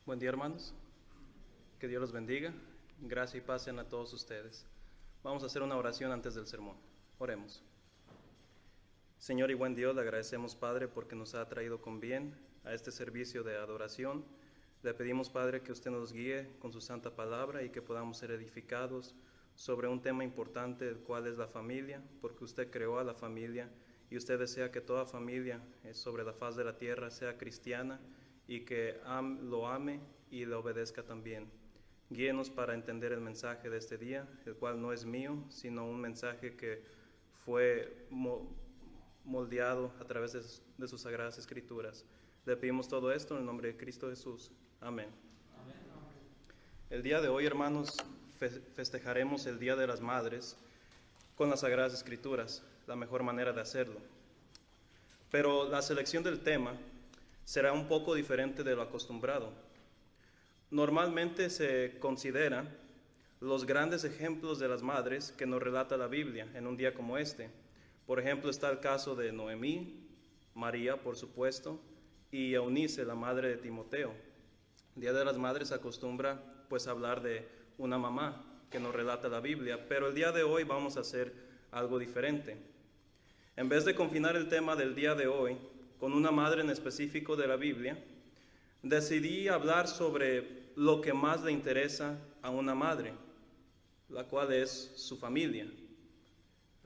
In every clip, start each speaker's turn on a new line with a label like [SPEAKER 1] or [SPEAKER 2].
[SPEAKER 1] Buen día, hermanos. Que Dios los bendiga. Gracia y paz sean a todos ustedes. Vamos a hacer una oración antes del sermón. Oremos. Señor y buen Dios, le agradecemos, Padre, porque nos ha traído con bien a este servicio de adoración. Le pedimos, Padre, que usted nos guíe con su santa palabra y que podamos ser edificados sobre un tema importante, el cual es la familia, porque usted creó a la familia y usted desea que toda familia sobre la faz de la tierra sea cristiana y que lo ame y le obedezca también. Guíenos para entender el mensaje de este día, el cual no es mío, sino un mensaje que fue moldeado a través de sus sagradas escrituras. Le pedimos todo esto en el nombre de Cristo Jesús. Amén. Amén. El día de hoy, hermanos, festejaremos el Día de las Madres con las sagradas escrituras, la mejor manera de hacerlo. Pero la selección del tema será un poco diferente de lo acostumbrado. Normalmente se consideran los grandes ejemplos de las madres que nos relata la Biblia en un día como este. Por ejemplo, está el caso de Noemí, María, por supuesto, y Eunice, la madre de Timoteo. El Día de las Madres acostumbra pues hablar de una mamá que nos relata la Biblia, pero el día de hoy vamos a hacer algo diferente. En vez de confinar el tema del día de hoy con una madre en específico de la Biblia, decidí hablar sobre lo que más le interesa a una madre, la cual es su familia.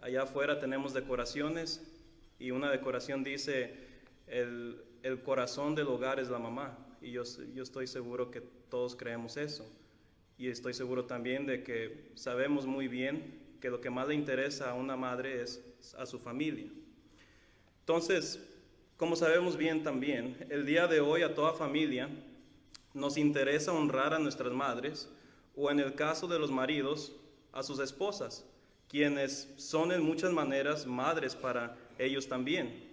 [SPEAKER 1] Allá afuera tenemos decoraciones y una decoración dice el corazón del hogar es la mamá, y yo estoy seguro que todos creemos eso, y estoy seguro también de que sabemos muy bien que lo que más le interesa a una madre es a su familia. Entonces, como sabemos bien también, el día de hoy a toda familia nos interesa honrar a nuestras madres, o en el caso de los maridos, a sus esposas, quienes son en muchas maneras madres para ellos también.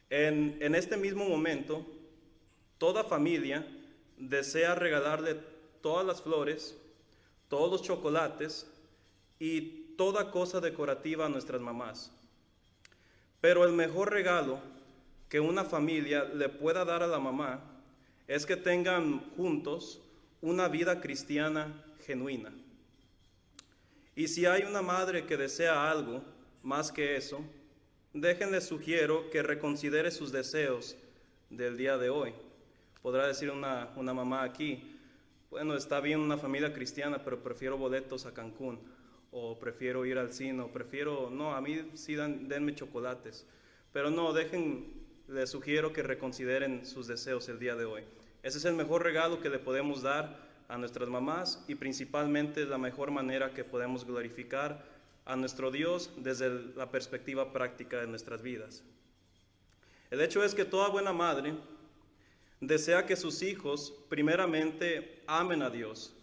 [SPEAKER 1] En este mismo momento, toda familia desea regalarle todas las flores, todos los chocolates y toda cosa decorativa a nuestras mamás. Pero el mejor regalo que una familia le pueda dar a la mamá es que tengan juntos una vida cristiana genuina. Y si hay una madre que desea algo más que eso, déjenle sugiero que reconsidere sus deseos del día de hoy. Podrá decir una mamá aquí, bueno, está bien una familia cristiana, pero prefiero boletos a Cancún, o prefiero ir al cine, o no, a mí sí denme chocolates. Pero no, les sugiero que reconsideren sus deseos el día de hoy. Ese es el mejor regalo que le podemos dar a nuestras mamás y principalmente es la mejor manera que podemos glorificar a nuestro Dios desde la perspectiva práctica de nuestras vidas. El hecho es que toda buena madre desea que sus hijos primeramente amen a Dios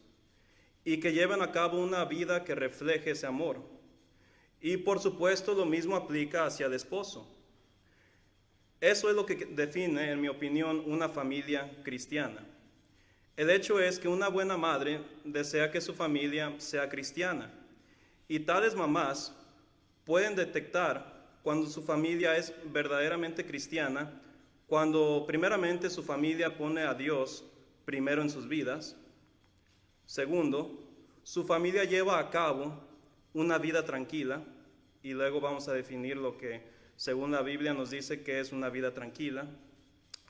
[SPEAKER 1] y que lleven a cabo una vida que refleje ese amor. Y por supuesto lo mismo aplica hacia el esposo. Eso es lo que define, en mi opinión, una familia cristiana. El hecho es que una buena madre desea que su familia sea cristiana. Y tales mamás pueden detectar cuando su familia es verdaderamente cristiana, cuando primeramente su familia pone a Dios primero en sus vidas. Segundo, su familia lleva a cabo una vida tranquila, y luego vamos a definir lo que según la Biblia nos dice que es una vida tranquila.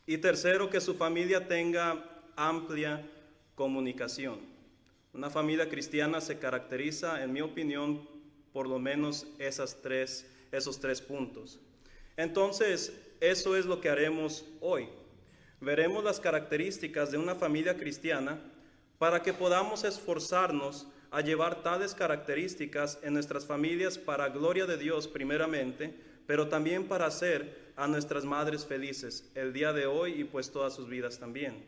[SPEAKER 1] Y tercero, que su familia tenga amplia comunicación. Una familia cristiana se caracteriza, en mi opinión, por lo menos esos tres puntos. Entonces, eso es lo que haremos hoy. Veremos las características de una familia cristiana para que podamos esforzarnos a llevar tales características en nuestras familias para gloria de Dios primeramente, pero también para hacer a nuestras madres felices el día de hoy y pues todas sus vidas también.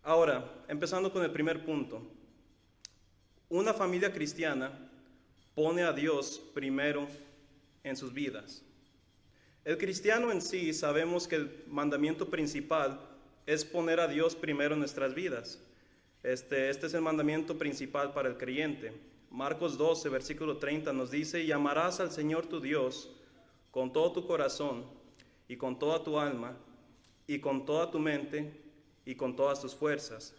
[SPEAKER 1] Ahora, empezando con el primer punto. Una familia cristiana pone a Dios primero en sus vidas. El cristiano en sí sabemos que el mandamiento principal es poner a Dios primero en nuestras vidas. Este es el mandamiento principal para el creyente. Marcos 12, versículo 30 nos dice: y amarás al Señor tu Dios con todo tu corazón y con toda tu alma y con toda tu mente y con todas tus fuerzas.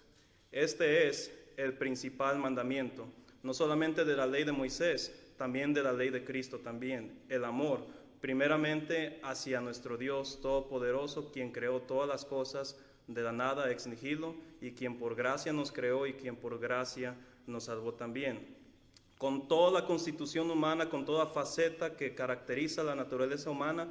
[SPEAKER 1] Este es el principal mandamiento, no solamente de la ley de Moisés, también de la ley de Cristo también, el amor, primeramente hacia nuestro Dios Todopoderoso, quien creó todas las cosas de la nada ex nihilo, y quien por gracia nos creó y quien por gracia nos salvó también. Con toda la constitución humana, con toda faceta que caracteriza la naturaleza humana,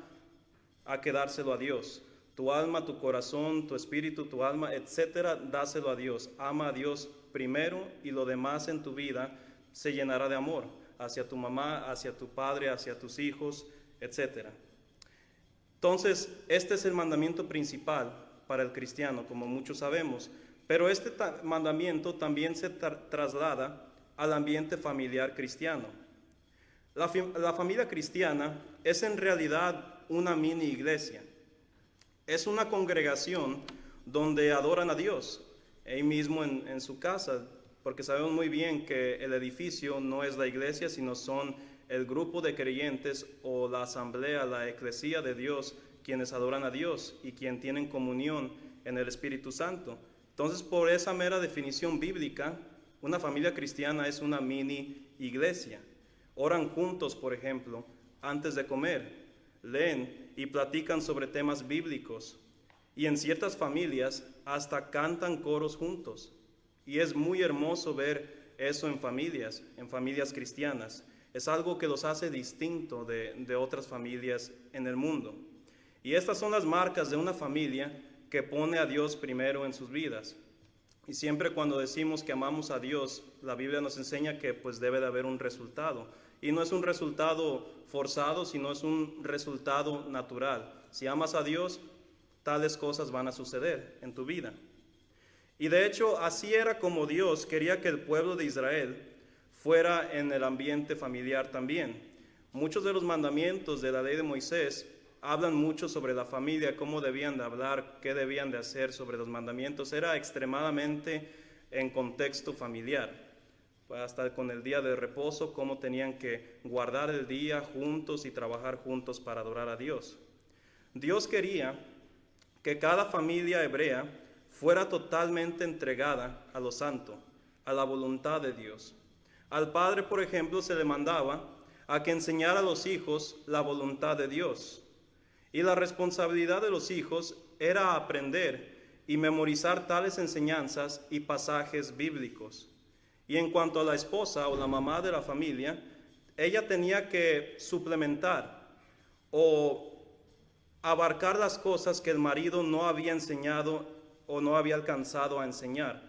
[SPEAKER 1] hay que dárselo a Dios. Tu alma, tu corazón, tu espíritu, tu alma, etcétera, dáselo a Dios. Ama a Dios primero y lo demás en tu vida se llenará de amor hacia tu mamá, hacia tu padre, hacia tus hijos, etcétera. Entonces, este es el mandamiento principal para el cristiano, como muchos sabemos, pero este mandamiento también se traslada al ambiente familiar cristiano. La familia cristiana es en realidad una mini iglesia. Es una congregación donde adoran a Dios, ahí mismo en su casa, porque sabemos muy bien que el edificio no es la iglesia, sino son el grupo de creyentes o la asamblea, la eclesía de Dios, quienes adoran a Dios y quien tienen comunión en el Espíritu Santo. Entonces, por esa mera definición bíblica, una familia cristiana es una mini iglesia. Oran juntos, por ejemplo, antes de comer, leen y platican sobre temas bíblicos, y en ciertas familias hasta cantan coros juntos. Y es muy hermoso ver eso en familias cristianas. Es algo que los hace distinto de otras familias en el mundo. Y estas son las marcas de una familia que pone a Dios primero en sus vidas. Y siempre cuando decimos que amamos a Dios, la Biblia nos enseña que pues debe de haber un resultado. Y no es un resultado forzado, sino es un resultado natural. Si amas a Dios, tales cosas van a suceder en tu vida. Y de hecho, así era como Dios quería que el pueblo de Israel fuera en el ambiente familiar también. Muchos de los mandamientos de la ley de Moisés hablan mucho sobre la familia, cómo debían de hablar, qué debían de hacer sobre los mandamientos. Era extremadamente en contexto familiar. Hasta con el día de reposo, cómo tenían que guardar el día juntos y trabajar juntos para adorar a Dios. Dios quería que cada familia hebrea fuera totalmente entregada a lo santo, a la voluntad de Dios. Al padre, por ejemplo, se le mandaba a que enseñara a los hijos la voluntad de Dios. Y la responsabilidad de los hijos era aprender y memorizar tales enseñanzas y pasajes bíblicos. Y en cuanto a la esposa o la mamá de la familia, ella tenía que suplementar o abarcar las cosas que el marido no había enseñado o no había alcanzado a enseñar.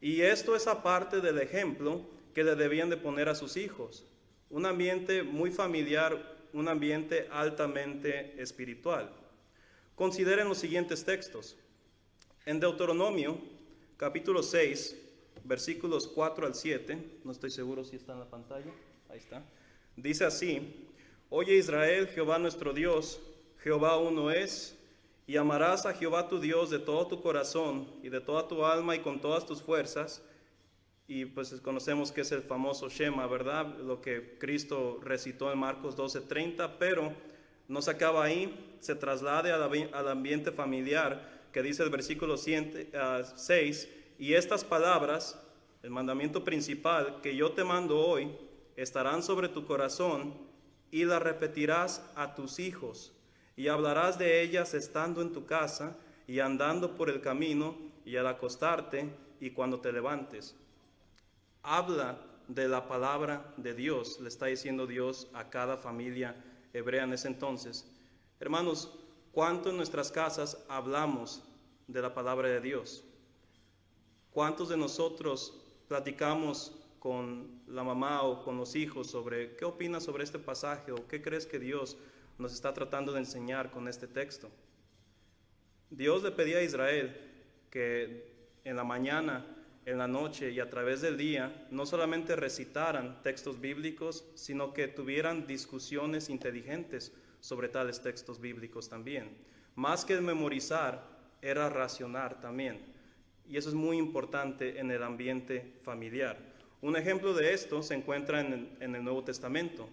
[SPEAKER 1] Y esto es aparte del ejemplo que le debían de poner a sus hijos. Un ambiente muy familiar, un ambiente altamente espiritual. Consideren los siguientes textos. En Deuteronomio, capítulo 6, versículos 4 al 7, no estoy seguro si está en la pantalla, ahí está. Dice así: Oye Israel, Jehová nuestro Dios, Jehová uno es, y amarás a Jehová tu Dios de todo tu corazón y de toda tu alma y con todas tus fuerzas. Y pues conocemos que es el famoso Shema, ¿verdad? Lo que Cristo recitó en Marcos 12:30, pero no se acaba ahí, se traslade al ambiente familiar, que dice el versículo 6, y estas palabras, el mandamiento principal que yo te mando hoy, estarán sobre tu corazón y las repetirás a tus hijos, y hablarás de ellas estando en tu casa y andando por el camino y al acostarte y cuando te levantes. Habla de la palabra de Dios, le está diciendo Dios a cada familia hebrea en ese entonces. Hermanos, ¿cuánto en nuestras casas hablamos de la palabra de Dios? ¿Cuántos de nosotros platicamos con la mamá o con los hijos sobre qué opinas sobre este pasaje o qué crees que Dios nos está tratando de enseñar con este texto? Dios le pedía a Israel que en la mañana, en la noche y a través del día no solamente recitaran textos bíblicos, sino que tuvieran discusiones inteligentes sobre tales textos bíblicos también. Más que memorizar, era racionar también. Y eso es muy importante en el ambiente familiar. Un ejemplo de esto se encuentra en el Nuevo Testamento,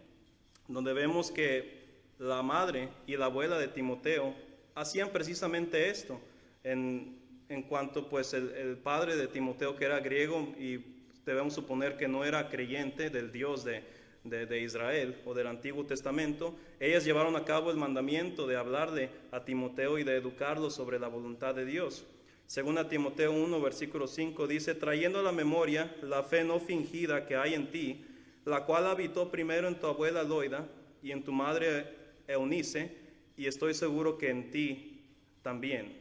[SPEAKER 1] donde vemos que la madre y la abuela de Timoteo hacían precisamente esto. En en cuanto pues el padre de Timoteo, que era griego, y debemos suponer que no era creyente del Dios de Israel o del Antiguo Testamento, ellas llevaron a cabo el mandamiento de hablarle a Timoteo y de educarlo sobre la voluntad de Dios. Según a Timoteo 1, versículo 5, dice: trayendo a la memoria la fe no fingida que hay en ti, la cual habitó primero en tu abuela Loida y en tu madre Eunice, y estoy seguro que en ti también.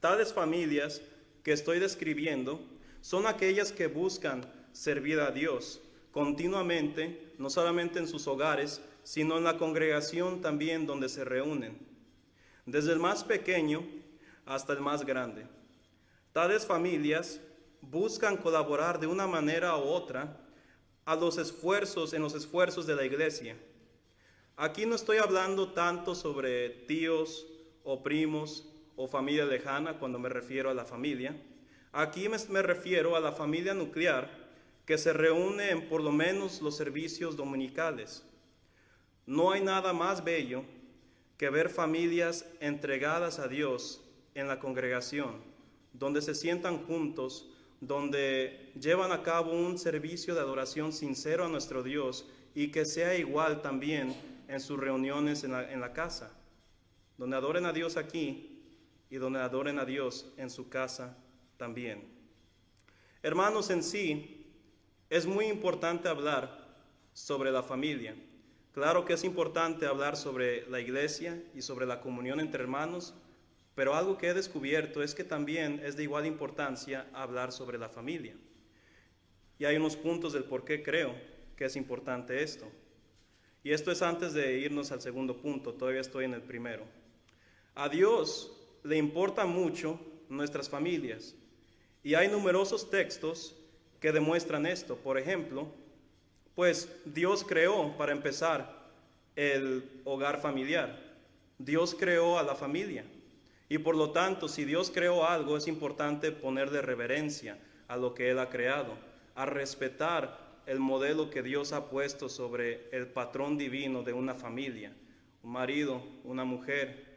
[SPEAKER 1] Tales familias que estoy describiendo son aquellas que buscan servir a Dios continuamente, no solamente en sus hogares, sino en la congregación también donde se reúnen, desde el más pequeño hasta el más grande. Tales familias buscan colaborar de una manera u otra en los esfuerzos de la iglesia. Aquí no estoy hablando tanto sobre tíos o primos o familia lejana cuando me refiero a la familia. Aquí me refiero a la familia nuclear que se reúne en por lo menos los servicios dominicales. No hay nada más bello que ver familias entregadas a Dios en la congregación, donde se sientan juntos, donde llevan a cabo un servicio de adoración sincero a nuestro Dios, y que sea igual también en sus reuniones en la casa, donde adoren a Dios aquí y donde adoren a Dios en su casa también. Hermanos, en sí es muy importante hablar sobre la familia. Claro que es importante hablar sobre la iglesia y sobre la comunión entre hermanos, pero algo que he descubierto es que también es de igual importancia hablar sobre la familia. Y hay unos puntos del por qué creo que es importante esto. Y esto es antes de irnos al segundo punto, todavía estoy en el primero. A Dios le importa mucho nuestras familias, y hay numerosos textos que demuestran esto. Por ejemplo, pues Dios creó, para empezar, el hogar familiar. Dios creó a la familia. Y por lo tanto, si Dios creó algo, es importante ponerle reverencia a lo que Él ha creado, a respetar el modelo que Dios ha puesto sobre el patrón divino de una familia, un marido, una mujer,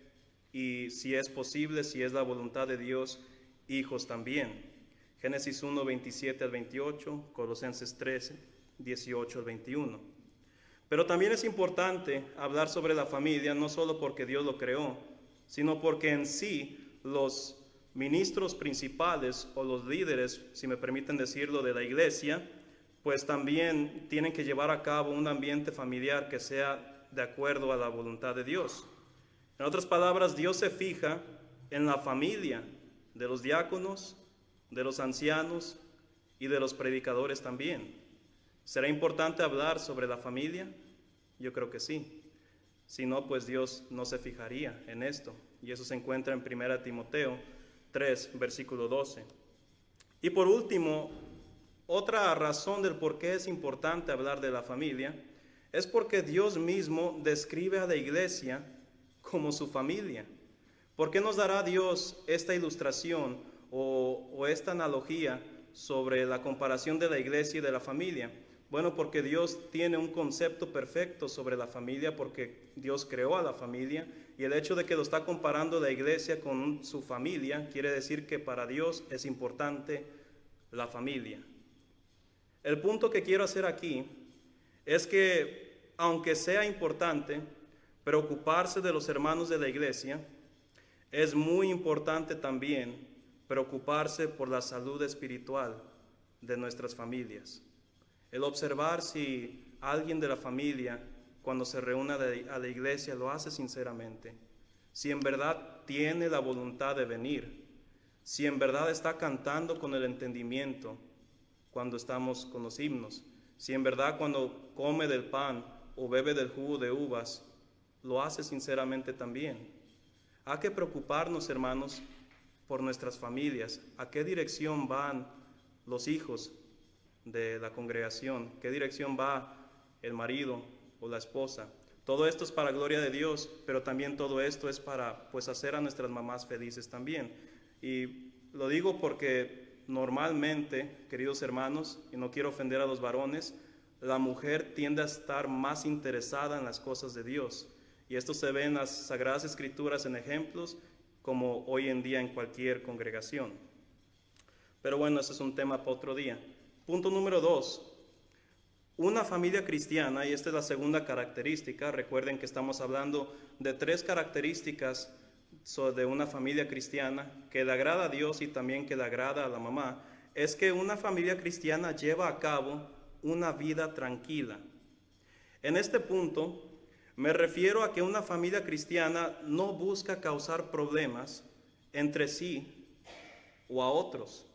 [SPEAKER 1] y si es posible, si es la voluntad de Dios, hijos también. Génesis 1, 27 al 28, Colosenses 13, 18 al 21. Pero también es importante hablar sobre la familia, no solo porque Dios lo creó, sino porque en sí los ministros principales o los líderes, si me permiten decirlo, de la iglesia, pues también tienen que llevar a cabo un ambiente familiar que sea de acuerdo a la voluntad de Dios. En otras palabras, Dios se fija en la familia de los diáconos, de los ancianos y de los predicadores también. ¿Será importante hablar sobre la familia? Yo creo que sí. Si no, pues Dios no se fijaría en esto. Y eso se encuentra en 1 Timoteo 3, versículo 12. Y por último, otra razón del por qué es importante hablar de la familia es porque Dios mismo describe a la iglesia como su familia. ¿Por qué nos dará Dios esta ilustración o esta analogía sobre la comparación de la iglesia y de la familia? Bueno, porque Dios tiene un concepto perfecto sobre la familia, porque Dios creó a la familia, y el hecho de que lo está comparando la iglesia con su familia quiere decir que para Dios es importante la familia. El punto que quiero hacer aquí es que, aunque sea importante preocuparse de los hermanos de la iglesia, es muy importante también preocuparse por la salud espiritual de nuestras familias. El observar si alguien de la familia, cuando se reúne a la iglesia, lo hace sinceramente, si en verdad tiene la voluntad de venir, si en verdad está cantando con el entendimiento cuando estamos con los himnos, si en verdad cuando come del pan o bebe del jugo de uvas, lo hace sinceramente también. Hay que preocuparnos, hermanos, por nuestras familias. ¿A qué dirección van los hijos de la congregación? ¿Qué dirección va el marido o la esposa? Todo esto es para gloria de Dios, pero también todo esto es para hacer a nuestras mamás felices también. Y lo digo porque normalmente, queridos hermanos, y no quiero ofender a los varones, la mujer tiende a estar más interesada en las cosas de Dios. Y esto se ve en las Sagradas Escrituras en ejemplos, como hoy en día en cualquier congregación. Pero bueno, ese es un tema para otro día. Punto número 2. Una familia cristiana, y esta es la segunda característica, recuerden que estamos hablando de 3 características de una familia cristiana que le agrada a Dios y también que le agrada a la mamá, es que una familia cristiana lleva a cabo una vida tranquila. En este punto me refiero a que una familia cristiana no busca causar problemas entre sí o a otros.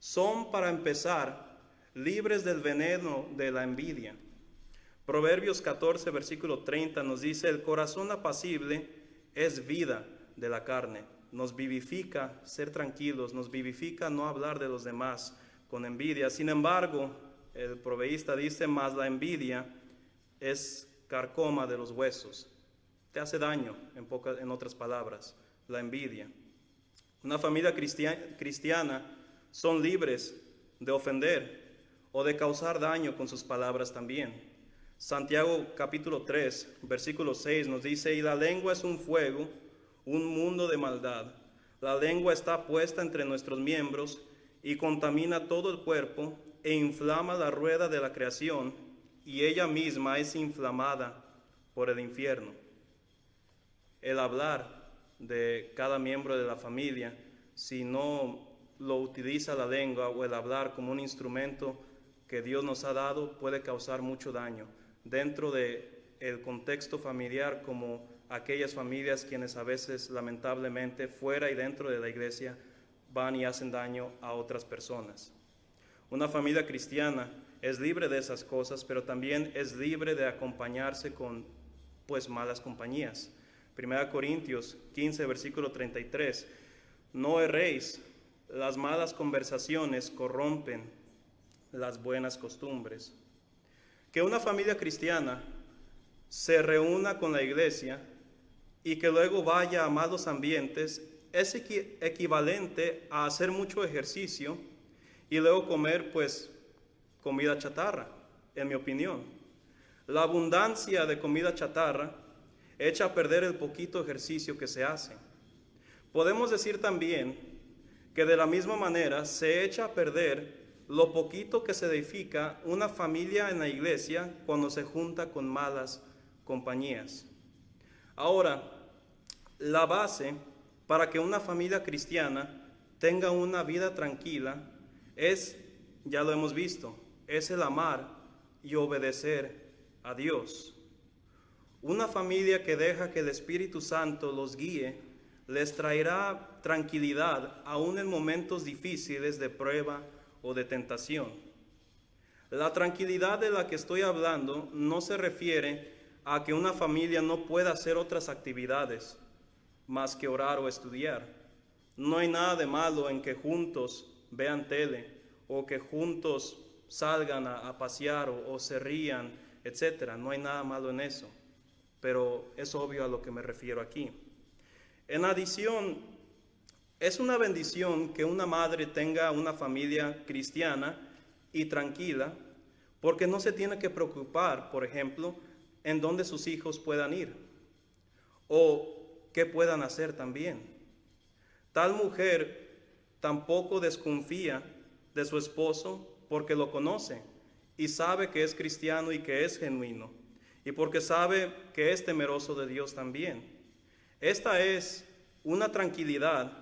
[SPEAKER 1] Son, para empezar, libres del veneno de la envidia. Proverbios 14, versículo 30 nos dice: el corazón apacible es vida de la carne. Nos vivifica ser tranquilos, nos vivifica no hablar de los demás con envidia. Sin embargo, el proverbista dice: mas la envidia es carcoma de los huesos. Te hace daño, en otras palabras, la envidia. Una familia cristiana son libres de ofender o de causar daño con sus palabras también. Santiago capítulo 3, versículo 6 nos dice: y la lengua es un fuego, un mundo de maldad. La lengua está puesta entre nuestros miembros y contamina todo el cuerpo e inflama la rueda de la creación, y ella misma es inflamada por el infierno. El hablar de cada miembro de la familia, si no lo utiliza la lengua o el hablar como un instrumento que Dios nos ha dado, puede causar mucho daño dentro del contexto familiar, como aquellas familias quienes a veces lamentablemente fuera y dentro de la iglesia van y hacen daño a otras personas. Una familia cristiana es libre de esas cosas, pero también es libre de acompañarse con malas compañías. 1 Corintios 15, versículo 33: no erréis, las malas conversaciones corrompen las buenas costumbres. Que una familia cristiana se reúna con la iglesia y que luego vaya a malos ambientes es equivalente a hacer mucho ejercicio y luego comer comida chatarra, en mi opinión. La abundancia de comida chatarra echa a perder el poquito ejercicio que se hace. Podemos decir también que de la misma manera se echa a perder lo poquito que se edifica una familia en la iglesia cuando se junta con malas compañías. Ahora, la base para que una familia cristiana tenga una vida tranquila es, ya lo hemos visto, es el amar y obedecer a Dios. Una familia que deja que el Espíritu Santo los guíe les traerá tranquilidad aún en momentos difíciles de prueba o de tentación. La tranquilidad de la que estoy hablando no se refiere a que una familia no pueda hacer otras actividades más que orar o estudiar. No hay nada de malo en que juntos vean tele o que juntos salgan a pasear o se rían, etc. No hay nada malo en eso, pero es obvio a lo que me refiero aquí. En adición, es una bendición que una madre tenga una familia cristiana y tranquila, porque no se tiene que preocupar, por ejemplo, en dónde sus hijos puedan ir o qué puedan hacer también. Tal mujer tampoco desconfía de su esposo porque lo conoce y sabe que es cristiano y que es genuino, y porque sabe que es temeroso de Dios también. Esta es una tranquilidad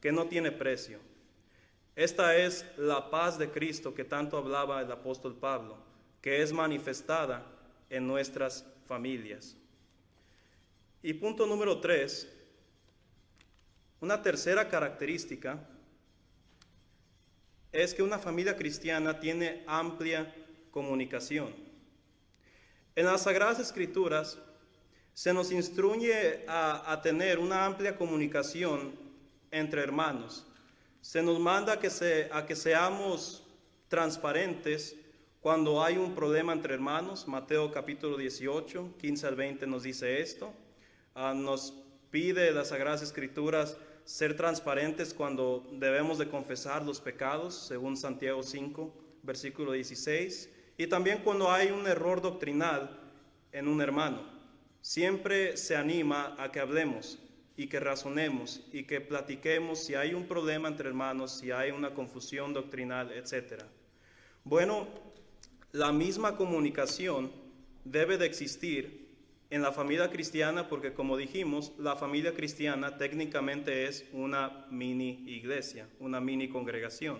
[SPEAKER 1] que no tiene precio. Esta es la paz de Cristo que tanto hablaba el apóstol Pablo, que es manifestada en nuestras familias. Y punto número 3, una tercera característica es que una familia cristiana tiene amplia comunicación. En las Sagradas Escrituras se nos instruye a tener una amplia comunicación entre hermanos. Se nos manda a que seamos transparentes cuando hay un problema entre hermanos. Mateo capítulo 18, 15 al 20 nos dice esto. Nos pide las Sagradas Escrituras ser transparentes cuando debemos de confesar los pecados, según Santiago 5, versículo 16. Y también cuando hay un error doctrinal en un hermano. Siempre se anima a que hablemos. y que razonemos y que platiquemos si hay un problema entre hermanos, si hay una confusión doctrinal, etc. Bueno, la misma comunicación debe de existir en la familia cristiana porque, como dijimos, la familia cristiana técnicamente es una mini iglesia, una mini congregación.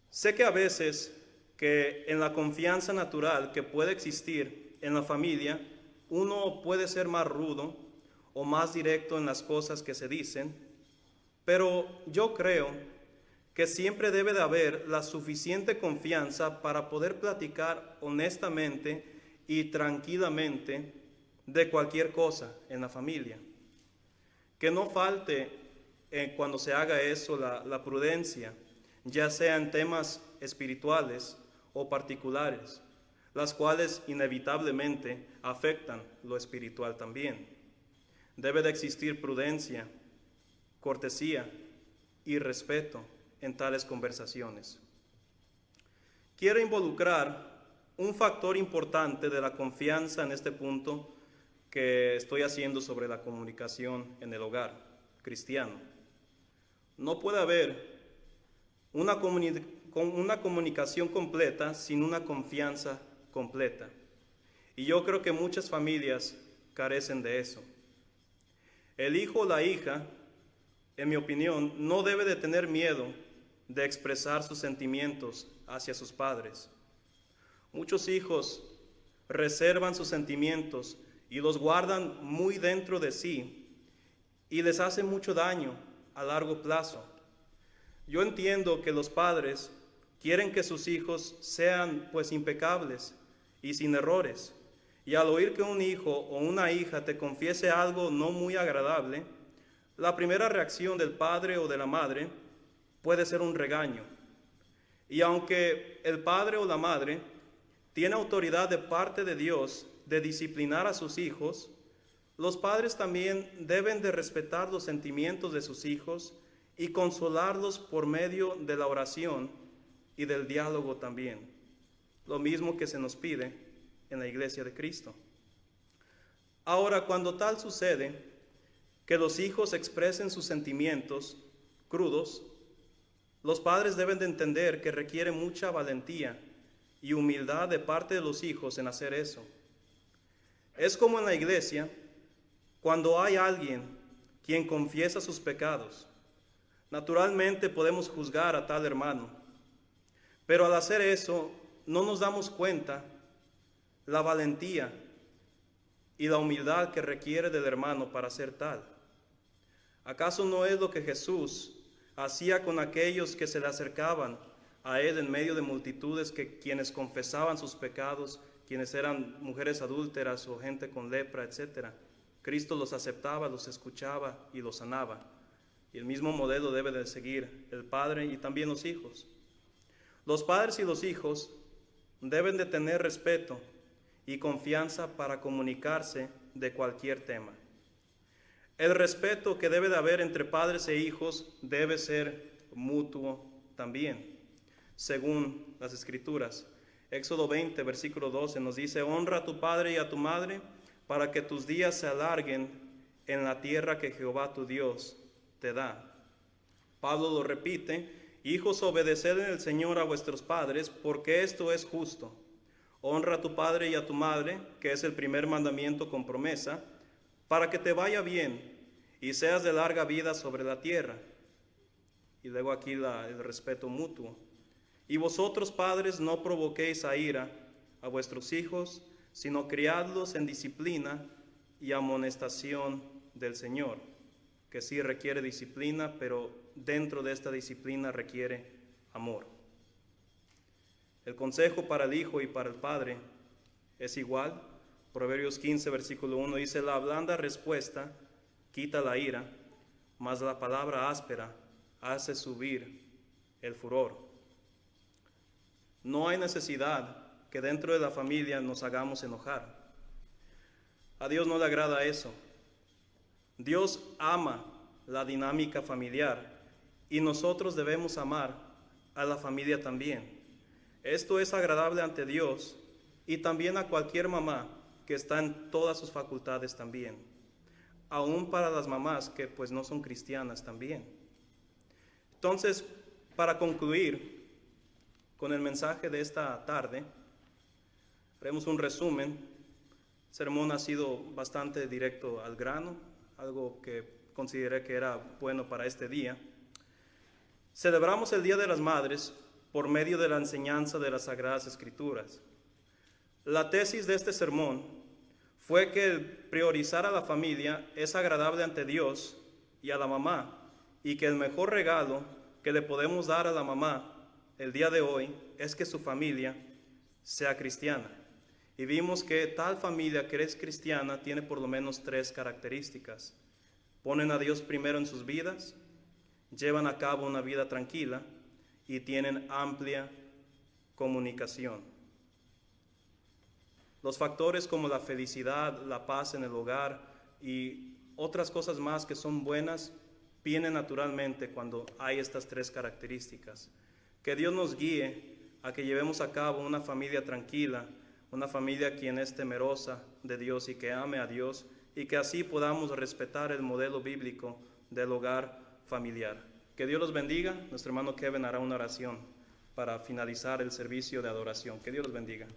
[SPEAKER 1] Sé que a veces que en la confianza natural que puede existir en la familia, uno puede ser más rudo o más directo en las cosas que se dicen, pero yo creo que siempre debe de haber la suficiente confianza para poder platicar honestamente y tranquilamente de cualquier cosa en la familia. Que no falte cuando se haga eso la prudencia, ya sea en temas espirituales o particulares, las cuales inevitablemente afectan lo espiritual también. Debe de existir prudencia, cortesía y respeto en tales conversaciones. Quiero involucrar un factor importante de la confianza en este punto que estoy haciendo sobre la comunicación en el hogar cristiano. No puede haber una comunicación completa sin una confianza completa. Y yo creo que muchas familias carecen de eso. El hijo o la hija, en mi opinión, no debe de tener miedo de expresar sus sentimientos hacia sus padres. Muchos hijos reservan sus sentimientos y los guardan muy dentro de sí y les hace mucho daño a largo plazo. Yo entiendo que los padres quieren que sus hijos sean pues impecables y sin errores. Y al oír que un hijo o una hija te confiese algo no muy agradable, la primera reacción del padre o de la madre puede ser un regaño. Y aunque el padre o la madre tiene autoridad de parte de Dios de disciplinar a sus hijos, los padres también deben de respetar los sentimientos de sus hijos y consolarlos por medio de la oración y del diálogo también. Lo mismo que se nos pide en la iglesia de Cristo. Ahora, cuando tal sucede, que los hijos expresen sus sentimientos crudos, los padres deben de entender que requiere mucha valentía y humildad de parte de los hijos en hacer eso. Es como en la iglesia, cuando hay alguien quien confiesa sus pecados. Naturalmente podemos juzgar a tal hermano, pero al hacer eso no nos damos cuenta la valentía y la humildad que requiere del hermano para hacer tal. ¿Acaso no es lo que Jesús hacía con aquellos que se le acercaban a él en medio de multitudes, quienes confesaban sus pecados, quienes eran mujeres adúlteras o gente con lepra, etcétera? Cristo los aceptaba, los escuchaba y los sanaba. Y el mismo modelo debe de seguir el padre y también los hijos. Los padres y los hijos deben de tener respeto y confianza para comunicarse de cualquier tema. El respeto que debe de haber entre padres e hijos debe ser mutuo también, según las Escrituras. Éxodo 20, versículo 12 nos dice: honra a tu padre y a tu madre para que tus días se alarguen en la tierra que Jehová tu Dios te da. Pablo lo repite: hijos, obedeced en el Señor a vuestros padres, porque esto es justo. Honra a tu padre y a tu madre, que es el primer mandamiento con promesa, para que te vaya bien y seas de larga vida sobre la tierra. Y luego aquí el respeto mutuo. Y vosotros, padres, no provoquéis a ira a vuestros hijos, sino criadlos en disciplina y amonestación del Señor, que sí requiere disciplina, pero dentro de esta disciplina requiere amor. El consejo para el hijo y para el padre es igual. Proverbios 15, versículo 1 dice: la blanda respuesta quita la ira, mas la palabra áspera hace subir el furor. No hay necesidad que dentro de la familia nos hagamos enojar. A Dios no le agrada eso. Dios ama la dinámica familiar y nosotros debemos amar a la familia también. Esto es agradable ante Dios y también a cualquier mamá que está en todas sus facultades también. aún para las mamás que pues no son cristianas también. Entonces, para concluir con el mensaje de esta tarde, haremos un resumen. El sermón ha sido bastante directo al grano, algo que consideré que era bueno para este día. Celebramos el Día de las Madres por medio de la enseñanza de las Sagradas Escrituras. La tesis de este sermón fue que el priorizar a la familia es agradable ante Dios y a la mamá, y que el mejor regalo que le podemos dar a la mamá el día de hoy es que su familia sea cristiana. Y vimos que tal familia que es cristiana tiene por lo menos 3 características. Ponen a Dios primero en sus vidas, llevan a cabo una vida tranquila y tienen amplia comunicación. Los factores como la felicidad, la paz en el hogar y otras cosas más que son buenas vienen naturalmente cuando hay estas 3 características. Que Dios nos guíe a que llevemos a cabo una familia tranquila, una familia quien es temerosa de Dios y que ame a Dios, y que así podamos respetar el modelo bíblico del hogar familiar. Que Dios los bendiga. Nuestro hermano Kevin hará una oración para finalizar el servicio de adoración. Que Dios los bendiga.